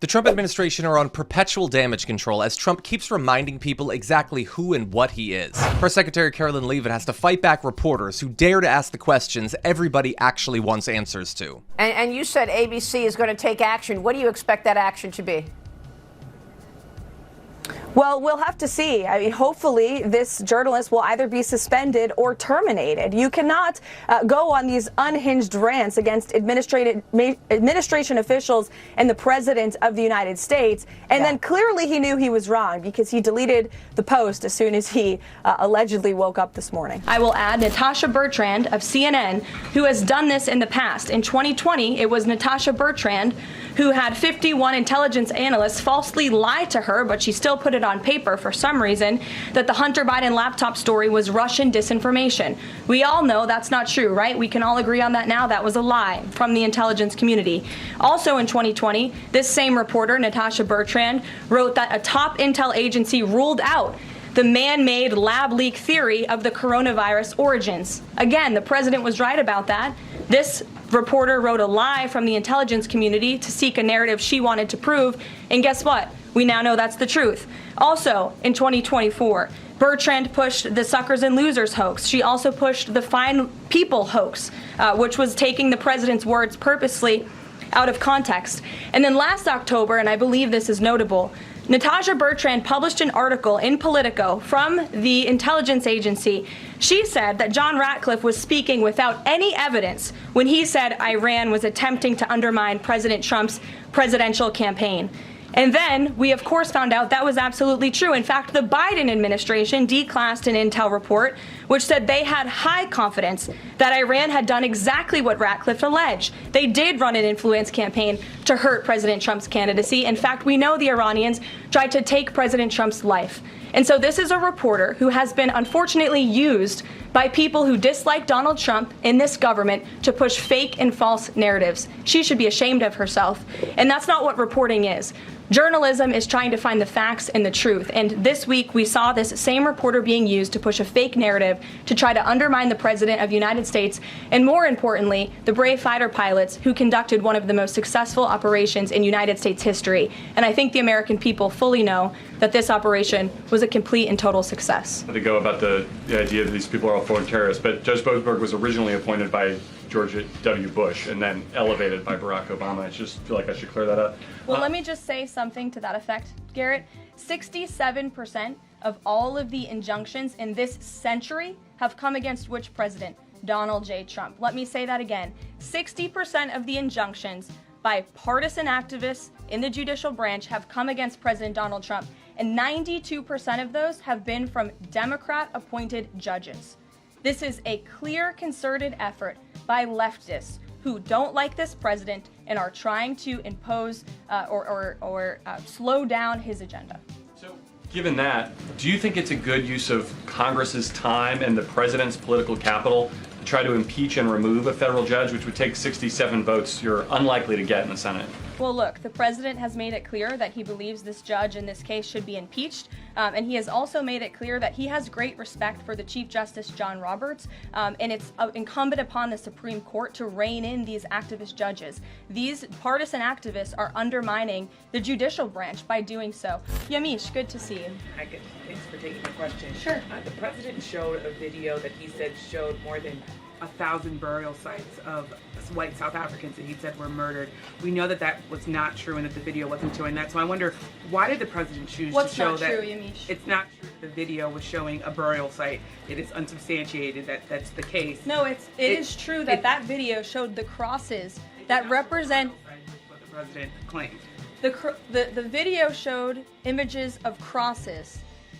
The Trump administration are on perpetual damage control as Trump keeps reminding people exactly who and what he is. Press Secretary Carolyn Leavitt has to fight back reporters who dare to ask the questions everybody actually wants answers to. And you said ABC is going to take action. What do you expect that action to be? Well, we'll have to see. I mean, hopefully this journalist will either be suspended or terminated. You cannot go on these unhinged rants against administration officials and the president of the United States. And then clearly he knew he was wrong because he deleted the post as soon as he allegedly woke up this morning. I will add Natasha Bertrand of CNN, who has done this in the past. In 2020, it was Natasha Bertrand who had 51 intelligence analysts falsely lie to her, but she still put it on paper for some reason, that the Hunter Biden laptop story was Russian disinformation. We all know that's not true, right? We can all agree on that now. That was a lie from the intelligence community. Also in 2020, this same reporter, Natasha Bertrand, wrote that a top intel agency ruled out the man-made lab leak theory of the coronavirus origins. Again, the president was right about that. This reporter wrote a lie from the intelligence community to seek a narrative she wanted to prove, and guess what? We now know that's the truth. Also, in 2024, Bertrand pushed the suckers and losers hoax. She also pushed the fine people hoax, which was taking the president's words purposely out of context. And then last October, and I believe this is notable, Natasha Bertrand published an article in Politico from the intelligence agency. She said that John Ratcliffe was speaking without any evidence when he said Iran was attempting to undermine President Trump's presidential campaign. And then we, of course, found out that was absolutely true. In fact, the Biden administration declassed an intel report which said they had high confidence that Iran had done exactly what Ratcliffe alleged. They did run an influence campaign to hurt President Trump's candidacy. In fact, we know the Iranians tried to take President Trump's life. And so this is a reporter who has been unfortunately used by people who dislike Donald Trump in this government to push fake and false narratives. She should be ashamed of herself. And that's not what reporting is. Journalism is trying to find the facts and the truth. And this week we saw this same reporter being used to push a fake narrative to try to undermine the president of the United States, and more importantly, the brave fighter pilots who conducted one of the most successful operations in United States history. And I think the American people fully know that this operation was a complete and total success. To go about the idea that these people are all foreign terrorists, but Judge Boasberg was originally appointed by George W. Bush and then elevated by Barack Obama. I just feel like I should clear that up. Well, let me just say something to that effect, Garrett. 67% of all of the injunctions in this century have come against which president? Donald J. Trump. Let me say that again. 60% of the injunctions by partisan activists in the judicial branch have come against President Donald Trump, and 92% of those have been from Democrat-appointed judges. This is a clear, concerted effort by leftists who don't like this president and are trying to impose or slow down his agenda. So, given that, do you think it's a good use of Congress's time and the president's political capital to try to impeach and remove a federal judge, which would take 67 votes you're unlikely to get in the Senate? Well, look, the president has made it clear that he believes this judge in this case should be impeached, and he has also made it clear that he has great respect for the Chief Justice John Roberts, and it's incumbent upon the Supreme Court to rein in these activist judges. These partisan activists are undermining the judicial branch by doing so. Yamish, good to see you. Hi, good. Thanks for taking my question. Sure. The president showed a video that he said showed more than 1,000 burial sites of white South Africans that he said were murdered. We know that that was not true and that the video wasn't showing that. So I wonder, why did the president choose to show that? What's not true, Yamish? It's not true. The video was showing a burial site. It is unsubstantiated that that's the case. No, it is true that that video showed the crosses that represent what the president claimed. The video showed images of crosses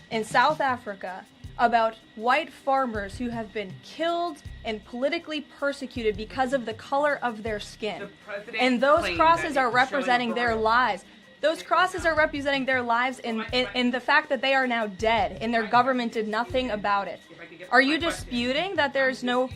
in South Africa about white farmers who have been killed and politically persecuted because of the color of their skin. And those crosses are representing their lives. Those crosses are representing their lives in the fact that they are now dead and their government did nothing about it. Are you disputing that there's no...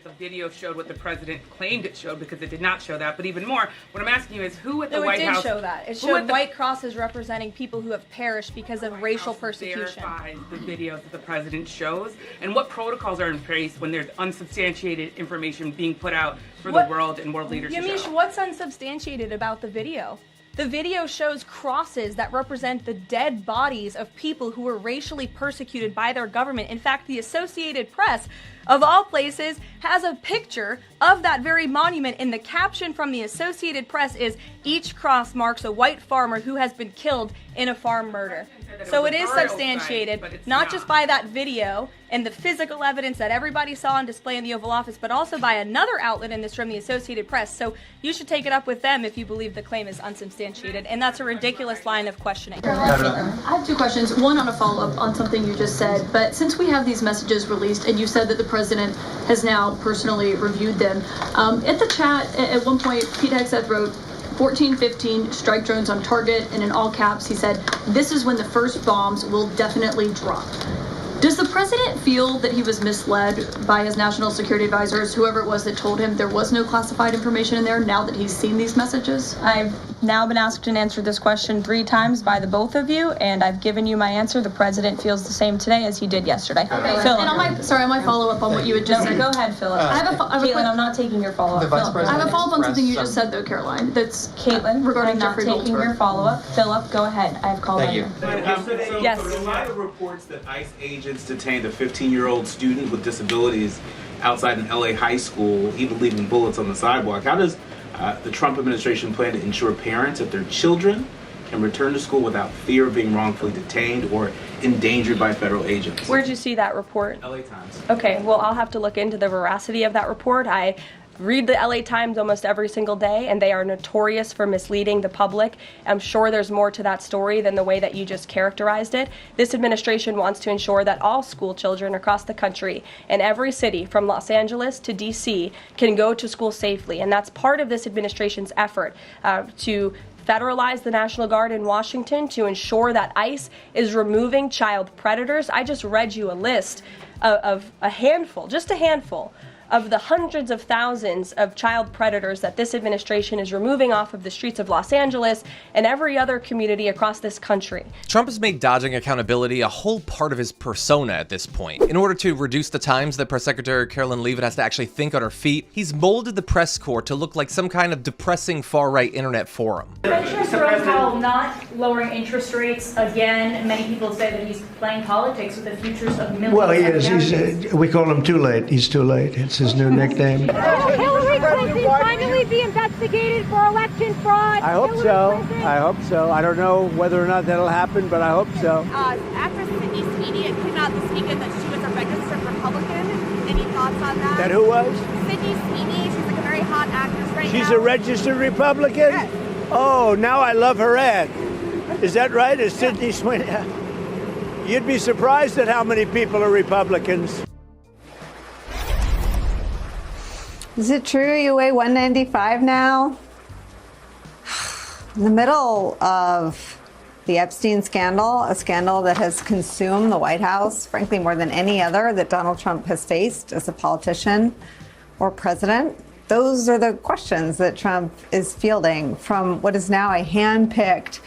The video showed what the president claimed it showed, because it did not show that. But even more, what I'm asking you is who at the White House... No, it did show that. It showed white crosses representing people who have perished because of racial persecution. Verify the videos that the president shows, and what protocols are in place when there's unsubstantiated information being put out for the world and world leaders to show? Yamish, what's unsubstantiated about the video? The video shows crosses that represent the dead bodies of people who were racially persecuted by their government. In fact, the Associated Press, of all places, has a picture of that very monument, and the caption from the Associated Press is, "Each cross marks a white farmer who has been killed in a farm murder." So it is substantiated, not just by that video and the physical evidence that everybody saw on display in the Oval Office, but also by another outlet in this room, the Associated Press. So you should take it up with them if you believe the claim is unsubstantiated, and that's a ridiculous line of questioning. I have two questions. One on a follow-up on something you just said, but since we have these messages released, and you said that the president has now personally reviewed them, at the chat, at one point, Pete Hegseth wrote, 14-15 strike drones on target, and in all caps he said, "This is when the first bombs will definitely drop." Does the president feel that he was misled by his national security advisors, whoever it was that told him there was no classified information in there, now that he's seen these messages? I've now been asked and answered this question 3 times by the both of you, and I've given you my answer. The president feels the same today as he did yesterday. Okay, Philip. and on my follow-up on what you had just said. Go ahead, Philip. Caitlin, I'm not taking your follow-up. I have a follow-up on something you just said, though, Caroline. That's Caitlin, regarding I'm not Jeffrey taking Goldsberg. your follow-up. Philip, go ahead. I have called on you. Yes. So in light of reports that ICE agents detained a 15-year-old student with disabilities outside an LA high school, even leaving bullets on the sidewalk, how does the Trump administration plan to ensure parents that their children can return to school without fear of being wrongfully detained or endangered by federal agents? Where'd you see that report? LA Times. Okay, well, I'll have to look into the veracity of that report. I read the LA Times almost every single day, and they are notorious for misleading the public. I'm sure there's more to that story than the way that you just characterized it. This administration wants to ensure that all school children across the country in every city, from Los Angeles to DC, can go to school safely. And that's part of this administration's effort to federalize the National Guard in Washington, to ensure that ICE is removing child predators. I just read you a list of a handful, just a handful, of the hundreds of thousands of child predators that this administration is removing off of the streets of Los Angeles and every other community across this country. Trump has made dodging accountability a whole part of his persona at this point. In order to reduce the times that Press Secretary Caroline Leavitt has to actually think on her feet, he's molded the press corps to look like some kind of depressing far-right internet forum. Mr. Powell not lowering interest rates again. Many people say that he's playing politics with the futures of millions. Well, he is. We call him too late. He's too late. It's his new nickname. Will Hillary Clinton finally be investigated for election fraud? I hope so. I hope so. I don't know whether or not that'll happen, but I hope so. Actress Sydney Sweeney, it came out this weekend that she was a registered Republican. Any thoughts on that? That who was? Sydney Sweeney. She's like a very hot actress right now. She's a registered Republican? Yes. Oh, now I love her ad. Is that right? Is Sydney Sweeney? You'd be surprised at how many people are Republicans. Is it true you weigh 195 now? In the middle of the Epstein scandal, a scandal that has consumed the White House, frankly, more than any other that Donald Trump has faced as a politician or president, those are the questions that Trump is fielding from what is now a hand-picked,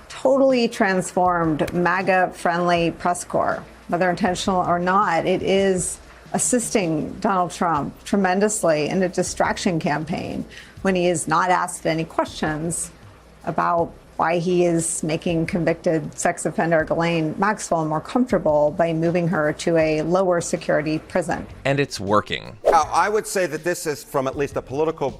totally transformed, MAGA-friendly press corps. Whether intentional or not, it is assisting Donald Trump tremendously in a distraction campaign when he is not asked any questions about why he is making convicted sex offender Ghislaine Maxwell more comfortable by moving her to a lower security prison. And it's working. I would say that this is, from at least a political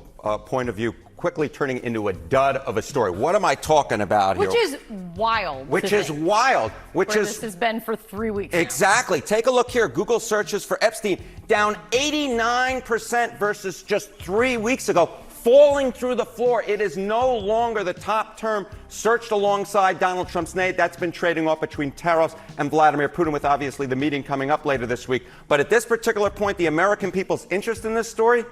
point of view, quickly turning into a dud of a story. What am I talking about here? Which is wild. Which is wild. This has been for 3 weeks. Exactly. Now. Take a look here. Google searches for Epstein down 89% versus just 3 weeks ago, falling through the floor. It is no longer the top term searched alongside Donald Trump's name. That's been trading off between Taros and Vladimir Putin, with obviously the meeting coming up later this week. But at this particular point, the American people's interest in this story,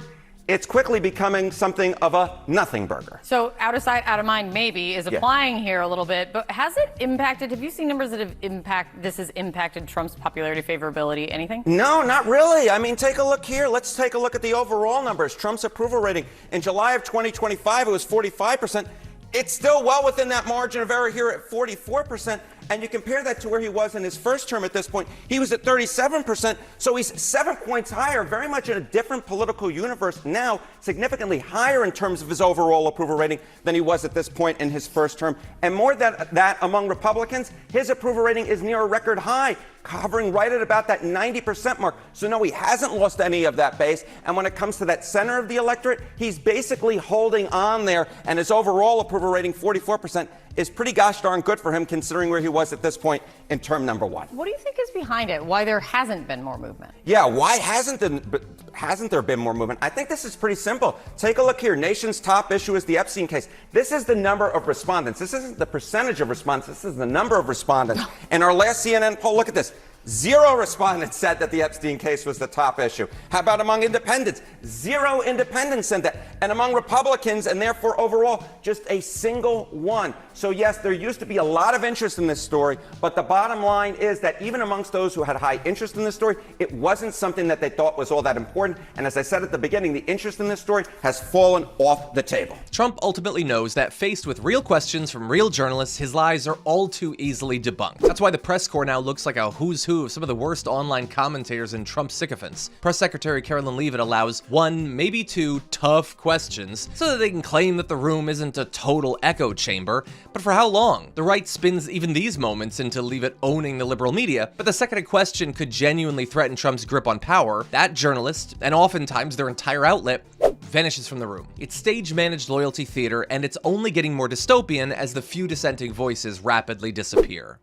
it's quickly becoming something of a nothing burger. So out of sight, out of mind, maybe, is applying here a little bit. But has it impacted, have you seen numbers that have impacted Trump's popularity, favorability, anything? No, not really. I mean, take a look here. Let's take a look at the overall numbers. Trump's approval rating in July of 2025, it was 45%. It's still well within that margin of error here at 44%. And you compare that to where he was in his first term at this point, he was at 37%. So he's 7 points higher, very much in a different political universe now, significantly higher in terms of his overall approval rating than he was at this point in his first term. And more than that, among Republicans, his approval rating is near a record high, hovering right at about that 90% mark. So no, he hasn't lost any of that base. And when it comes to that center of the electorate, he's basically holding on there. And his overall approval rating, 44%, is pretty gosh darn good for him considering where he was at this point in term number one. What do you think is behind it? Why there hasn't been more movement? Yeah, why hasn't there been more movement? I think this is pretty simple. Take a look here. Nation's top issue is the Epstein case. This is the number of respondents. This isn't the percentage of respondents. This is the number of respondents. In our last CNN poll, look at this. 0 respondents said that the Epstein case was the top issue. How about among independents? 0 independents said that. And among Republicans, and therefore overall, just a single one. So yes, there used to be a lot of interest in this story, but the bottom line is that even amongst those who had high interest in this story, it wasn't something that they thought was all that important. And as I said at the beginning, the interest in this story has fallen off the table. Trump ultimately knows that faced with real questions from real journalists, his lies are all too easily debunked. That's why the press corps now looks like a who's who of some of the worst online commentators and Trump sycophants. Press Secretary Carolyn Leavitt allows 1, maybe 2 tough questions so that they can claim that the room isn't a total echo chamber. But for how long? The right spins even these moments into Leavitt owning the liberal media, but the second a question could genuinely threaten Trump's grip on power, that journalist, and oftentimes their entire outlet, vanishes from the room. It's stage-managed loyalty theater, and it's only getting more dystopian as the few dissenting voices rapidly disappear.